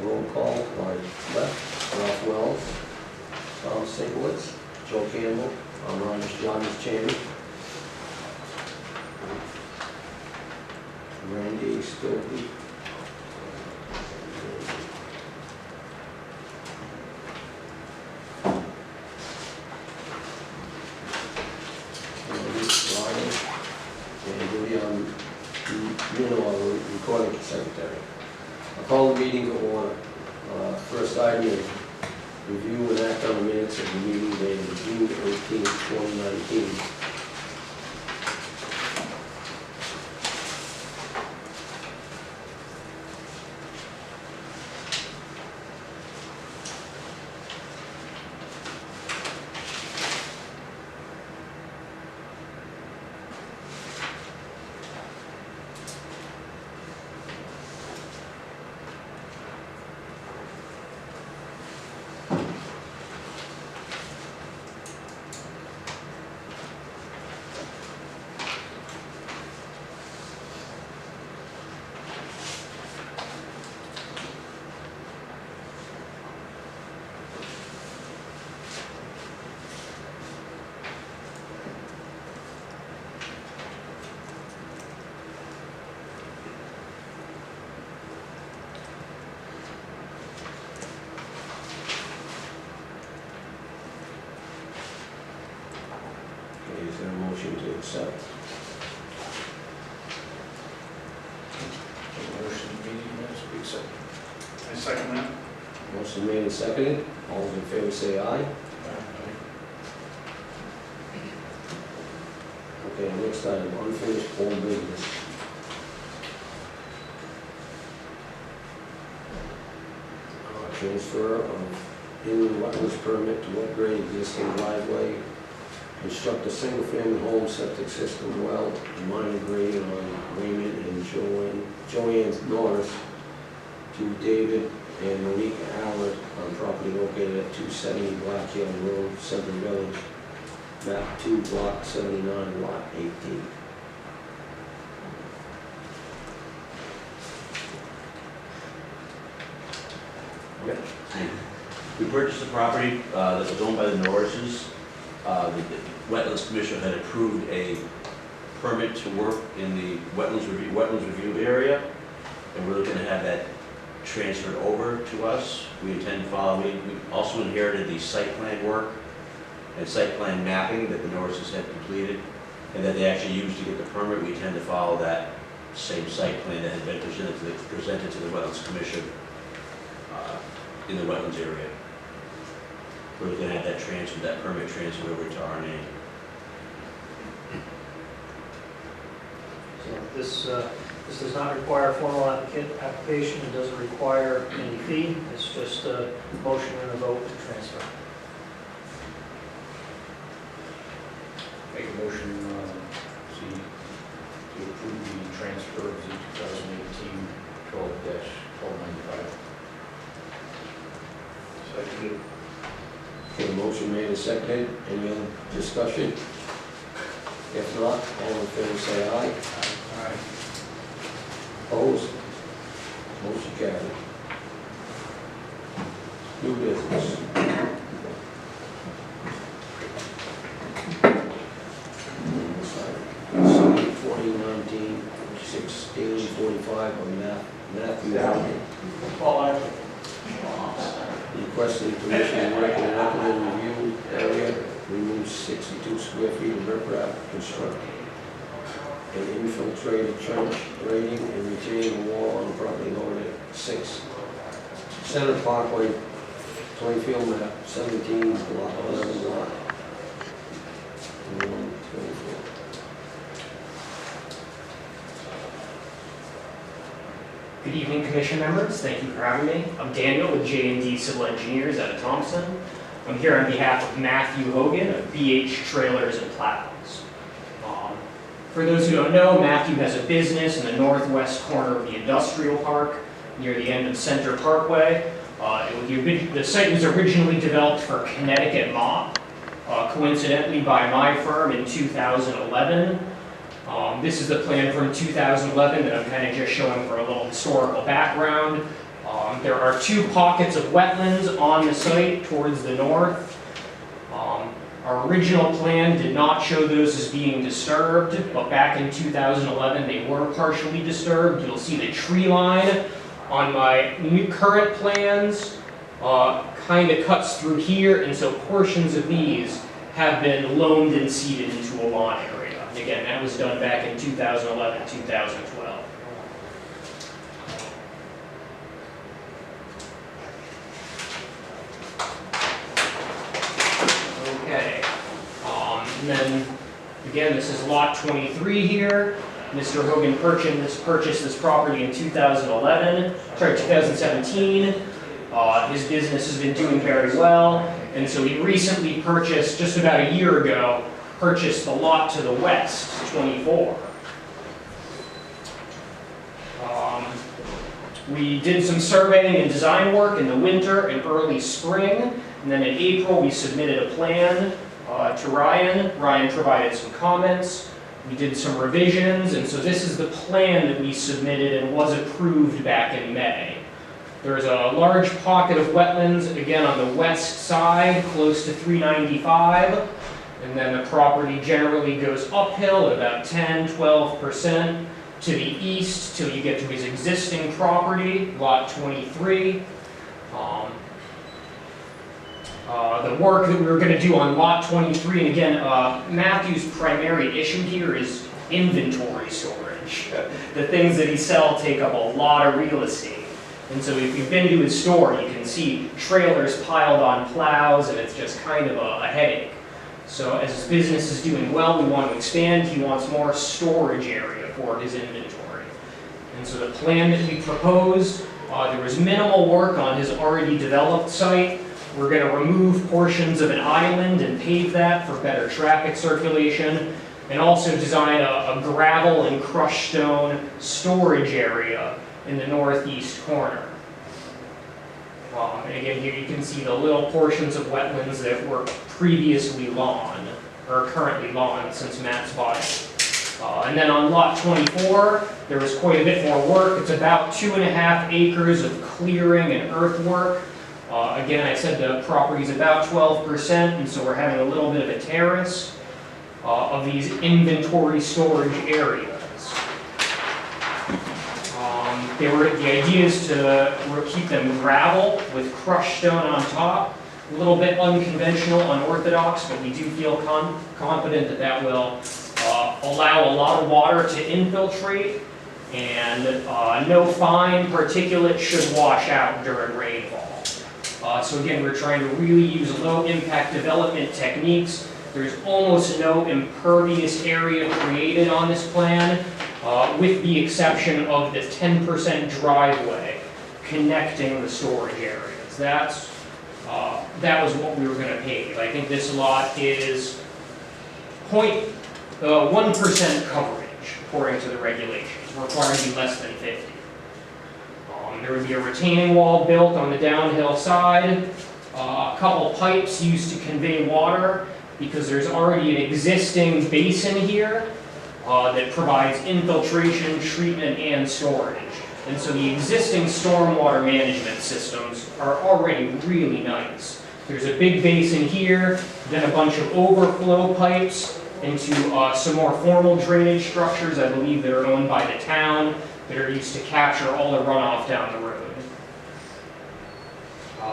roll call. My left, Ralph Wells, Tom Singlets, Joe Campbell, I'm Ron Desjardins, chairman. Randy Stokey. Recording secretary. I'll call the meeting to order. First item is review and act on the minutes of the meeting dated June 18, 2019. Is there a motion to accept? Motion meeting minutes be accepted. I second that. Motion made and seconded. All those in favor say aye. Okay, next item, unfinished old business. Transfer of inland wetlands permit to upgrade existing driveway, construct a single-family home, septic system, well, and minor grading on Raymond and Joanne Norris to David and Monique Allard on property located at 270 Black Hill Road, Central Village, map 2, block 79, lot 18. We purchased the property that was owned by the Norrises. The Wetlands Commission had approved a permit to work in the wetlands review area, and we're looking to have that transferred over to us. We intend to follow. We also inherited the site plan work and site plan mapping that the Norrises had completed, and that they actually used to get the permit. We intend to follow that same site plan that had been presented to the Wetlands Commission in the wetlands area. We're going to have that transferred, that permit transferred over to our name. So this does not require a formal application. It doesn't require any fee. It's just a motion and a vote to transfer. Make a motion to approve the transfer of the 2018 12-1295. Seconded. Okay, motion made and seconded. Any other discussion? If not, all in favor say aye. Aye. Opposed? Motion carried. New business. Summary 2019-1645 on Matthew Allen. Requesting permission to work in an upland review area, remove 62 square feet of riprap, construct an infiltrated trench, grading and retaining wall on property located at 6 Center Parkway, Plainfield, map 17, block 11, lot 124. Good evening, Commission members. Thank you for having me. I'm Daniel with J&D Civil Engineers out of Thompson. I'm here on behalf of Matthew Hogan of BH Trailers and Platforms. For those who don't know, Matthew has a business in the northwest corner of the industrial park near the end of Center Parkway. The site was originally developed for Connecticut MOP, coincidentally by my firm in 2011. This is the plan from 2011 that I'm kind of just showing for a little historical background. There are 2 pockets of wetlands on the site towards the north. Our original plan did not show those as being disturbed, but back in 2011 they were partially disturbed. You'll see the tree line on my new current plans kind of cuts through here, and so portions of these have been loamed and seeded into a lawn area. And again, that was done back in 2011, 2012. Okay. And then, again, this is lot 23 here. Mr. Hogan purchased this property in 2017. His business has been doing very well, and so he recently purchased, just about a year ago, purchased the lot to the west, 24. We did some surveying and design work in the winter and early spring, and then in April we submitted a plan to Ryan. Ryan provided some comments. We did some revisions, and so this is the plan that we submitted and was approved back in May. There's a large pocket of wetlands, again on the west side, close to 395, and then the property generally goes uphill at about 10–12% to the east till you get to his existing property, lot 23. The work that we were going to do on lot 23, and again, Matthew's primary issue here is inventory storage. The things that he sells take up a lot of real estate. And so if you've been to his store, you can see trailers piled on plows, and it's just kind of a headache. So as his business is doing well, we want to expand. He wants more storage area for his inventory. And so the plan that we proposed, there was minimal work on his already developed site. We're going to remove portions of an island and pave that for better traffic circulation, and also design a gravel and crushed stone storage area in the northeast corner. And again, here you can see the little portions of wetlands that were previously lawn, or currently lawn since Matt's bought it. And then on lot 24, there was quite a bit more work. It's about 2.5 acres of clearing and earthwork. Again, I said the property's about 12%, and so we're having a little bit of a terrace of these inventory storage areas. The idea is to keep them gravel with crushed stone on top. A little bit unconventional, unorthodox, but we do feel confident that that will allow a lot of water to infiltrate, and no fine particulate should wash out during rainfall. So again, we're trying to really use low impact development techniques. There's almost no impervious area created on this plan, with the exception of the 10% driveway connecting the storage areas. That was what we were going to pave. I think this lot is 1% coverage according to the regulations. We're required to be less than 50. There would be a retaining wall built on the downhill side, a couple pipes used to convey water, because there's already an existing basin here that provides infiltration, treatment, and storage. And so the existing stormwater management systems are already really nice. There's a big basin here, then a bunch of overflow pipes into some more formal drainage structures, I believe, that are owned by the town, that are used to capture all the runoff down the road.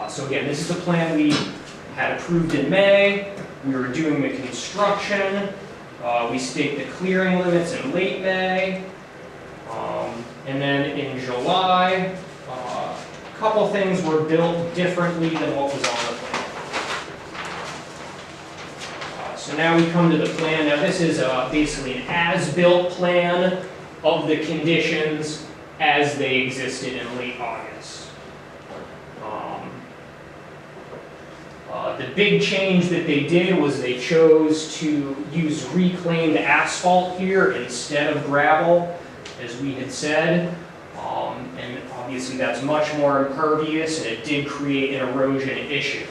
So again, this is the plan we had approved in May. We were doing the construction. We staked the clearing limits in late May. And then in July, a couple things were built differently than what was on the plan. So now we come to the plan. Now this is basically an as-built plan of the conditions as they existed in late August. The big change that they did was they chose to use reclaimed asphalt here instead of gravel, as we had said. And obviously that's much more impervious, and it did create an erosion issue.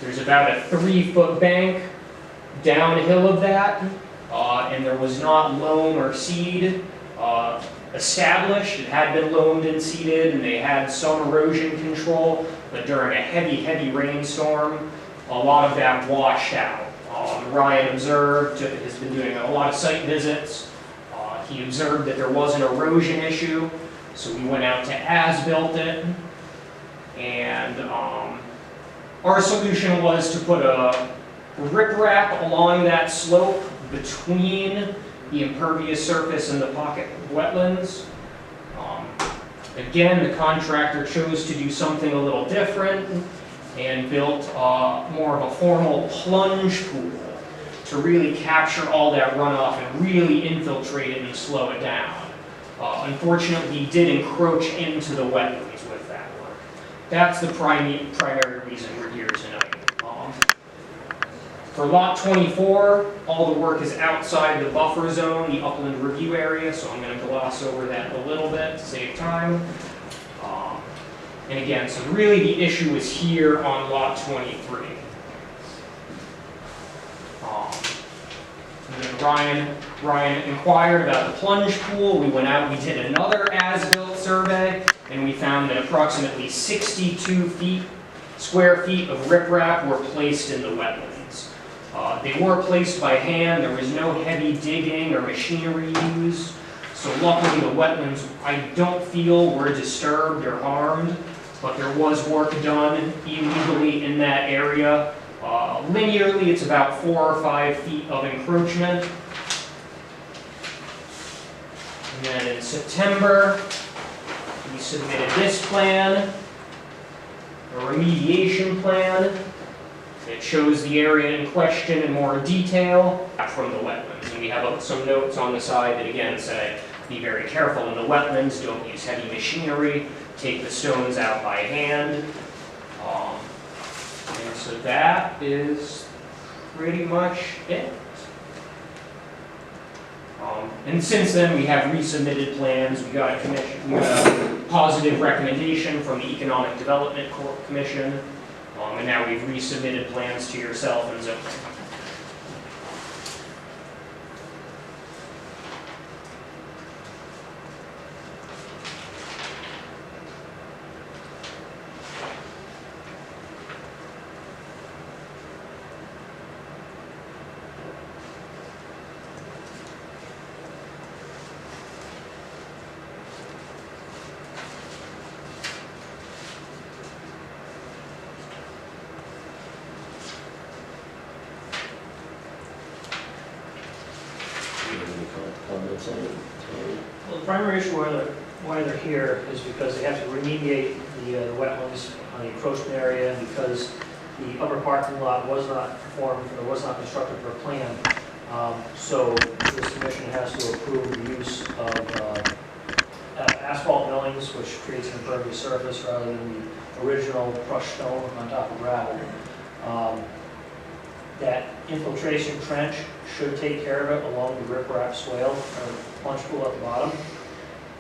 There's about a 3-foot bank downhill of that, and there was not loam or seed established, it had been loamed and seeded, and they had some erosion control, but during a heavy rainstorm, a lot of that washed out. Ryan observed, has been doing a lot of site visits. He observed that there was an erosion issue, so we went out to as-built it. And our solution was to put a riprap along that slope between the impervious surface and the pocket of wetlands. Again, the contractor chose to do something a little different and built more of a formal plunge pool to really capture all that runoff and really infiltrate it and slow it down. Unfortunately, he did encroach into the wetlands with that work. That's the primary reason we're here tonight. For lot 24, all the work is outside the buffer zone, the upland review area, so I'm going to gloss over that a little bit to save time. And again, so really the issue is here on lot 23. And then Ryan inquired about the plunge pool. We went out, we did another as-built survey, and we found that approximately 62 square feet of riprap were placed in the wetlands. They were placed by hand. There was no heavy digging or machinery used. So luckily the wetlands, I don't feel, were disturbed or harmed, but there was work done illegally in that area. Linearly, it's about 4 or 5 feet of encroachment. And then in September, we submitted this plan, a remediation plan. It shows the area in question in more detail from the wetlands. And we have some notes on the side that again say, be very careful in the wetlands, don't use heavy machinery, take the stones out by hand. And so that is pretty much it. And since then, we have resubmitted plans. We got a positive recommendation from the Economic Development Commission. And now we've resubmitted plans to yourself and zoning. Comments on it? Well, the primary issue why they're here is because they have to remediate the wetlands on the encroachment area, and because the upper parking lot was not performed, or was not constructed per plan. So this commission has to approve the use of asphalt millings, which creates an impervious surface rather than the original crushed stone on top of gravel. That infiltration trench should take care of it along the riprap swale or plunge pool at the bottom.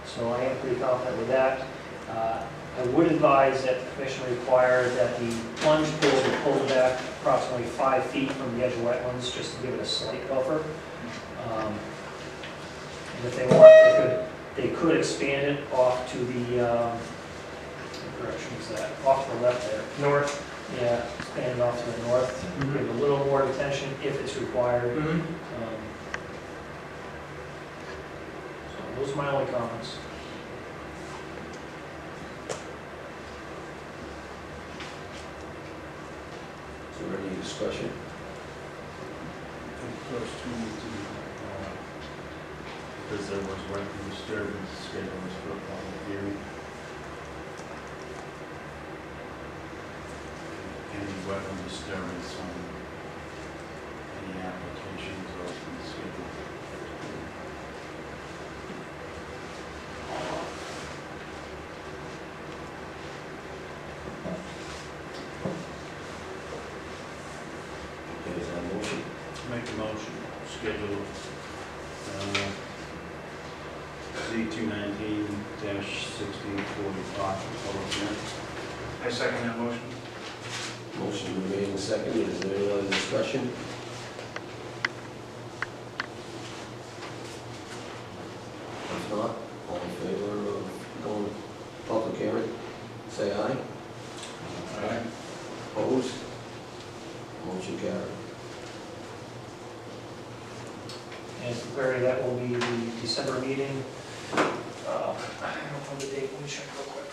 So I am pretty confident with that. I would advise that the commission require that the plunge pool be pulled back approximately 5 feet from the edge of wetlands, just to give it a slight buffer. And if they want, they could expand it off to the, what direction is that? Off to the left there. North. Yeah, expand it off to the north, give a little more detention if it's required. So those are my only comments. Is there any discussion? First, we need to, because there was wetland disturbance scheduled for a public hearing. Any wetland disturbance on any applications or schedule. Okay, is that a motion? Make a motion, schedule Z219-1645 public hearing. I second that motion. Motion been made and seconded. Is there any other discussion? If not, all in query, that will be the December meeting. I don't know the date, let me check real quick.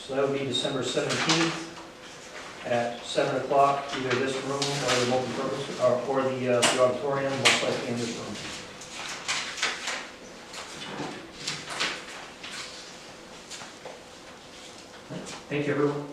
So that would be December 17th at 7 o'clock, either this room or the multi-purpose, or the auditorium, most likely in this room. Thank you, everyone.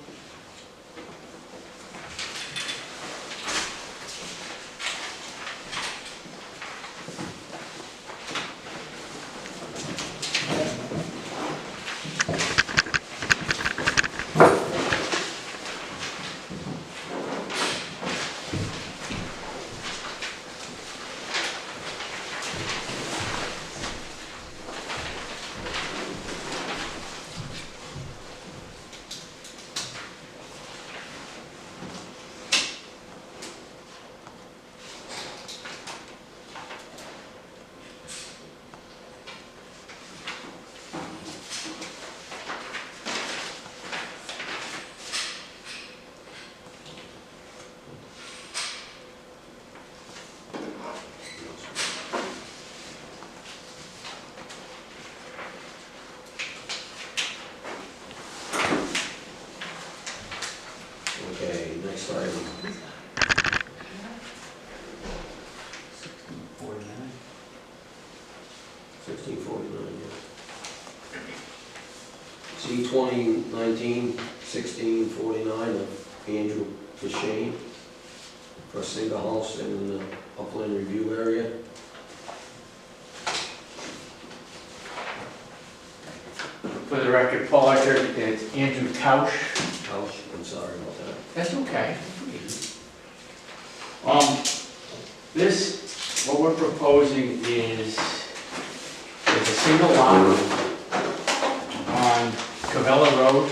Okay, next item. 1649, yeah. C 2019-1649 of Andrew Deshane for a single house in the upland review area. For the record, Paul Archer, it's Andrew Couch. House, I'm sorry about that. That's okay. What we're proposing is a single lot on Cavella Road.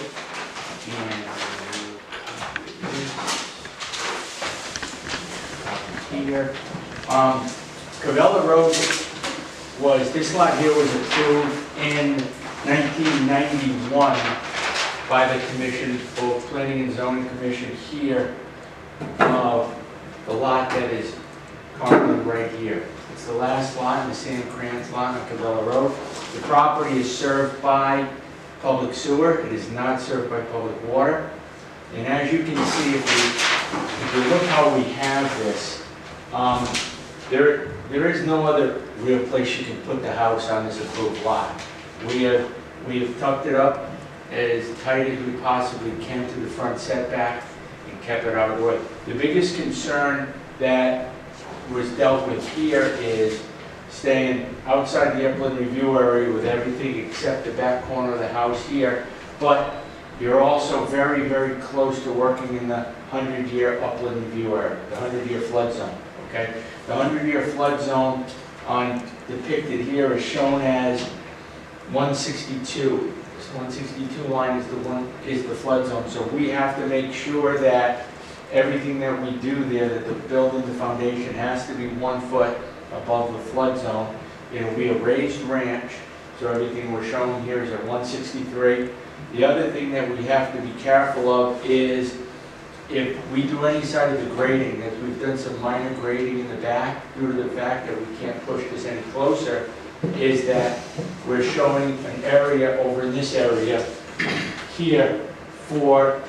And here, Cavella Road this lot here was approved in 1991 by the commission, both planning and zoning commission here, the lot that is currently right here. It's the last lot in the Sam Krantz lot on Cavella Road. The property is served by public sewer. It is not served by public water. And as you can see, if you look how we have this, there is no other real place you can put the house on this approved lot. We have tucked it up as tight as we possibly can to the front setback and kept it out of the way. The biggest concern that was dealt with here is staying outside the upland review area with everything except the back corner of the house here, but you're also very, very close to working in the 100-year upland review area, the 100-year flood zone, okay? The 100-year flood zone depicted here is shown as 162. This 162 line is the flood zone, so we have to make sure that everything that we do there, that the building, the foundation has to be 1 foot above the flood zone. It'll be a raised ranch, so everything we're showing here is at 163. The other thing that we have to be careful of is if we do any side of the grading, as we've done some minor grading in the back due to the fact that we can't push this any closer, is that we're showing an area over in this area here for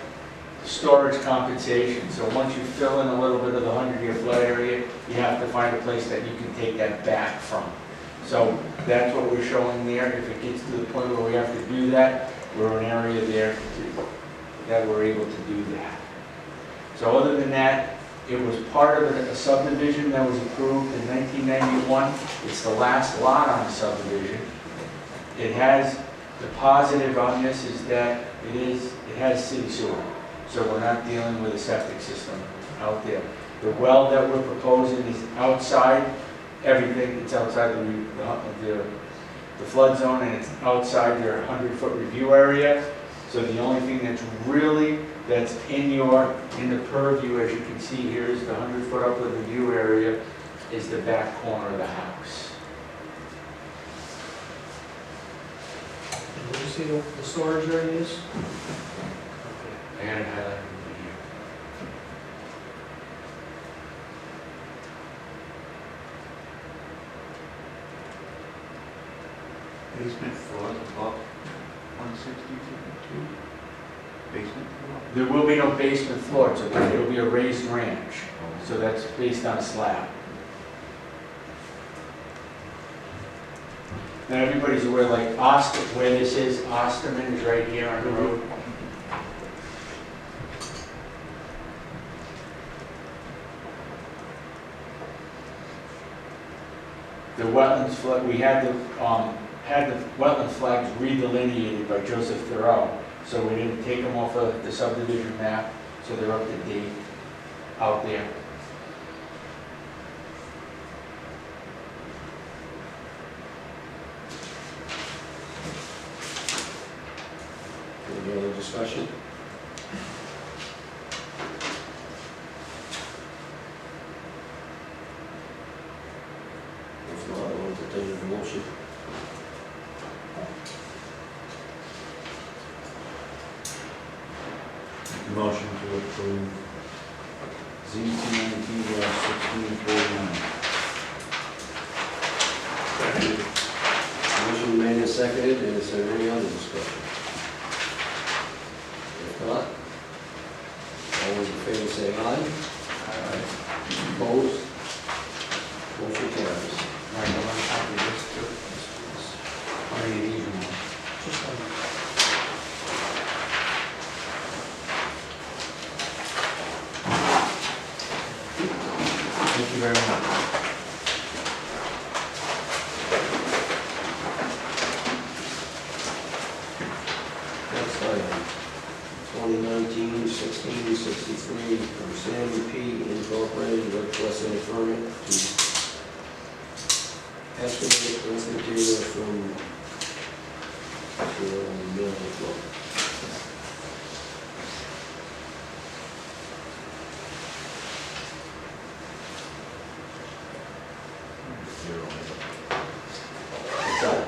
storage compensation. So once you fill in a little bit of the 100-year flood area, you have to find a place that you can take that back from. So that's what we're showing there. If it gets to the point where we have to do that, we're an area there that we're able to do that. So other than that, it was part of a subdivision that was approved in 1991. It's the last lot on the subdivision. It has, the positive on this is that it has city sewer. So we're not dealing with a septic system out there. The well that we're proposing is outside everything. It's outside the flood zone, and it's outside your 100-foot review area. So the only thing that's in the purview, as you can see here, is the 100-foot upland review area, is the back corner of the house. Did you see the storage area is? I I had it highlighted over here. Basement floor above 162. Basement floor. There will be no basement floor, it'll be a raised ranch, so that's based on a slab. Now, everybody's aware, like Oster, where this is, Osterman is right here on the road. The wetlands flag, we had the wetland flags redelineated by Joseph Thoreau, so we didn't take them off of the subdivision map, so they're up to date out there. Any other discussion? If not, I'll entertain a motion. Motion to approve ZTNT-1649. Motion made and seconded, and is there any other discussion? If not, all those in favor say aye. Aye. Opposed? Motion carries. Right, I want to copy this too. How many of these you want? Just one. Thank you very much. Next item, 2019-1663, from Sammy P. Incorporated, requesting a permit to excavate earth material from the mill flow. What's that?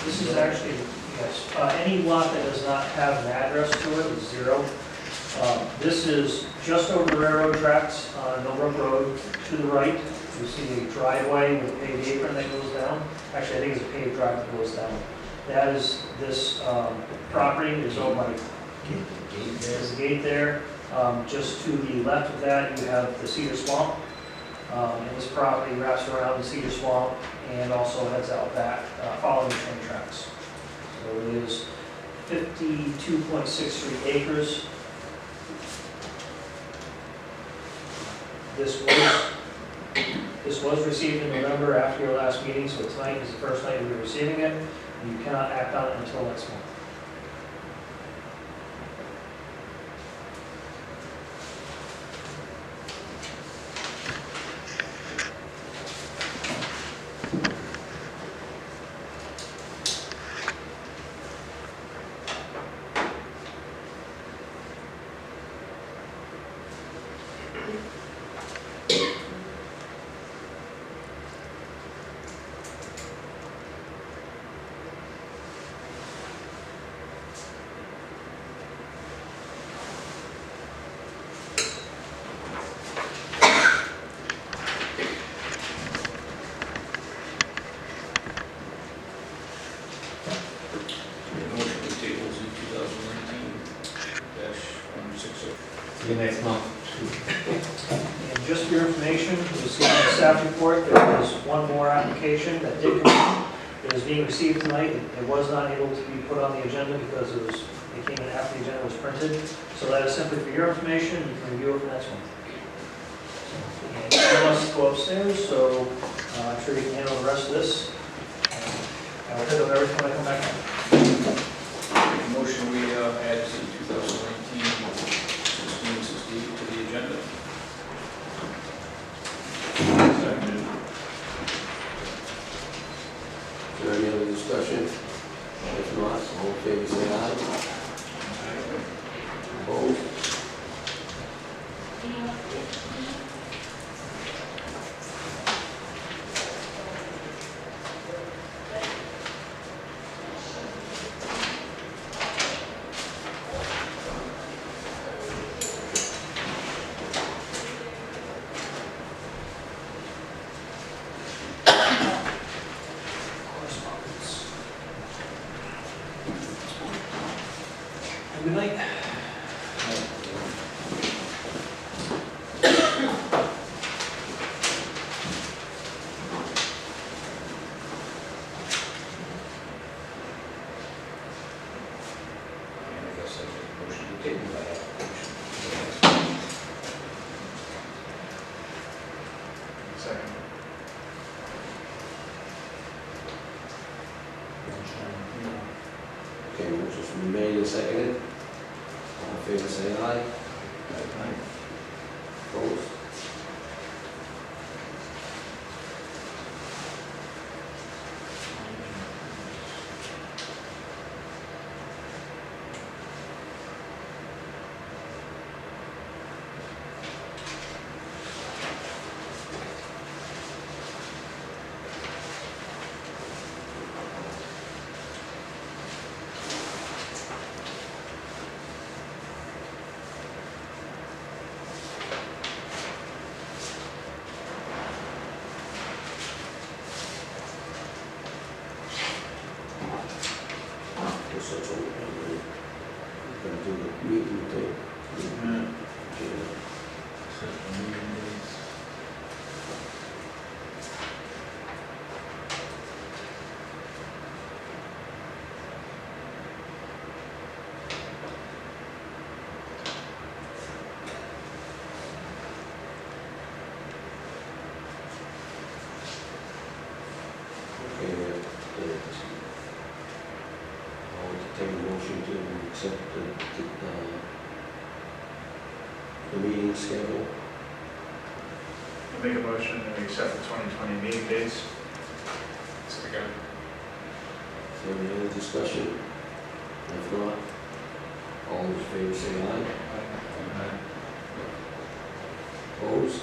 This is actually, yes, any lot that does not have an address to it is 0. This is just over the railroad tracks on Millbrook Road to the right. You see a driveway with a paved apron that goes down. Actually, I think it's a paved drive that goes down. That is, this property is owned by, there's a gate there. Just to the left of that, you have the Cedar Swamp. And this property wraps around the Cedar Swamp and also heads out back, following the train tracks. So it is 52.63 acres. This was received in November after your last meeting, so tonight is the first night we're receiving it. And you cannot act on it until next month. See you next month. And just for your information, you'll see in the staff report, there is one more application that did come in. It is being received tonight. It was not able to be put on the agenda because it came in after the agenda was printed. So that is simply for your information. You can review it for next month. And I must go upstairs, so I'm sure you can handle the rest of this. I will pick up everything when I come back in. Motion we add to 2019-1660 to the agenda. Second. Is there any other discussion? If not, all in favor say aye. Opposed? Second. Okay, motion's been made and seconded. All in favor, say aye. Opposed? It's such a, we're gonna do the meeting thing. Okay. Set the meeting dates. Okay, I'll entertain a motion to accept the meeting schedule. I make a motion that we accept the 2020 meeting dates. Second. Is there any other discussion? If not, all in favor say aye. Opposed?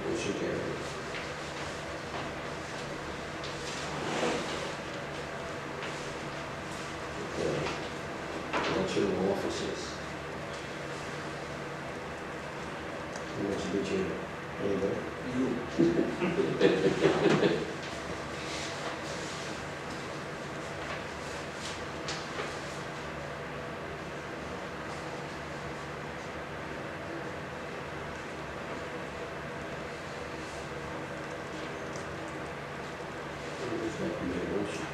Motion carried. Okay. Election of officers. Who wants to be chair? Anybody? Who's like to make a motion?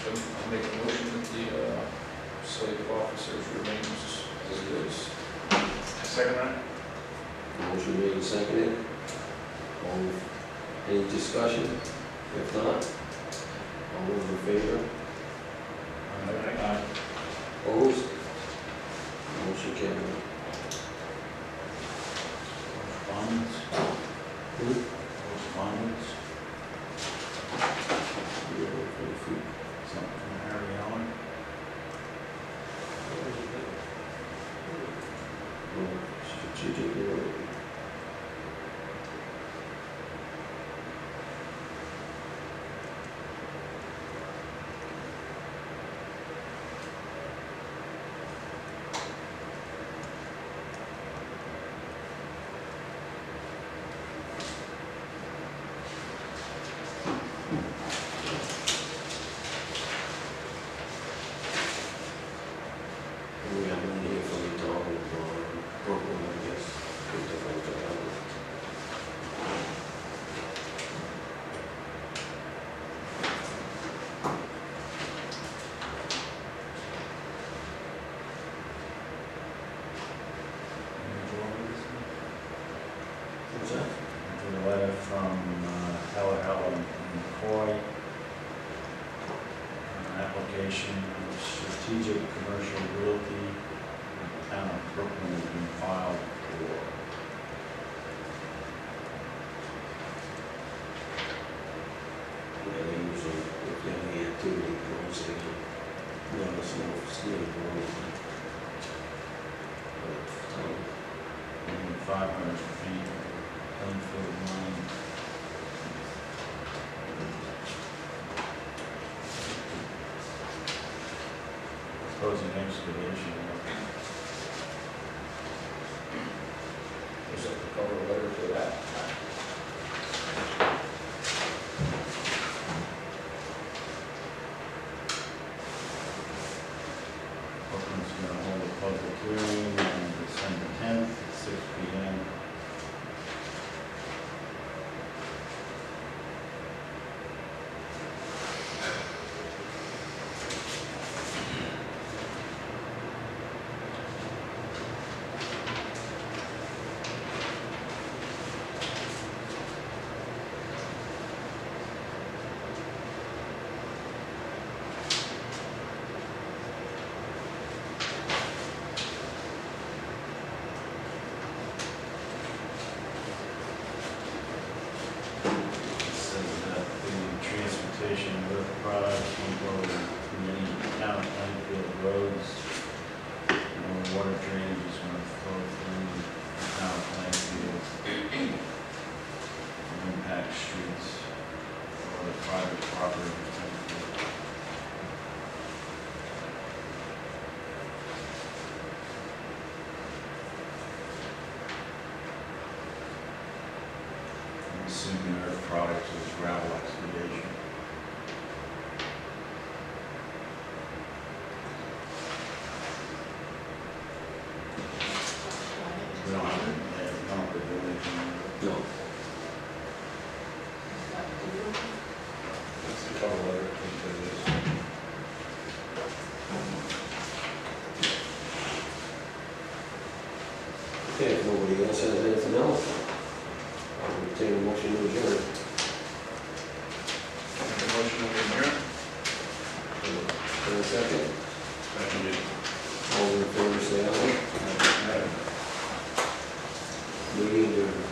I'll make a motion that the slate of officers remains as it is. Second that? Motion made and seconded. All, any discussion? If not, all those in favor? Aye. Opposed? Motion carried. Correspondence? Hmm? Correspondence? Something from Harry Allen? Strategic area. We have one here from the dog or Brooklyn, I guess. Good to vote for that one. What's that? The letter from Hella and McCoy. Application of strategic commercial realty in the town of Brooklyn has been filed for. Yeah, they usually, if they have any activity, they'll say, no, it's no, it's no, Within 500 feet of Plainfield line. Proposing excavation. Is that the cover letter for that? Brooklyn's going to hold a public hearing on December 10th at 6 p.m. excavation of earth products won't go through any town of Plainfield roads. No water drainage is going to flow through the town of Plainfield. No impact streets or the private property of Plainfield. I'm assuming earth products is gravel excavation. We don't have to pump or do anything. No. That's the cover letter, into this. Okay, if nobody else has anything else, I'll entertain a motion to adjourn. Make a motion to adjourn. For a second, Seconded. all in favor, say aye. Meeting adjourned.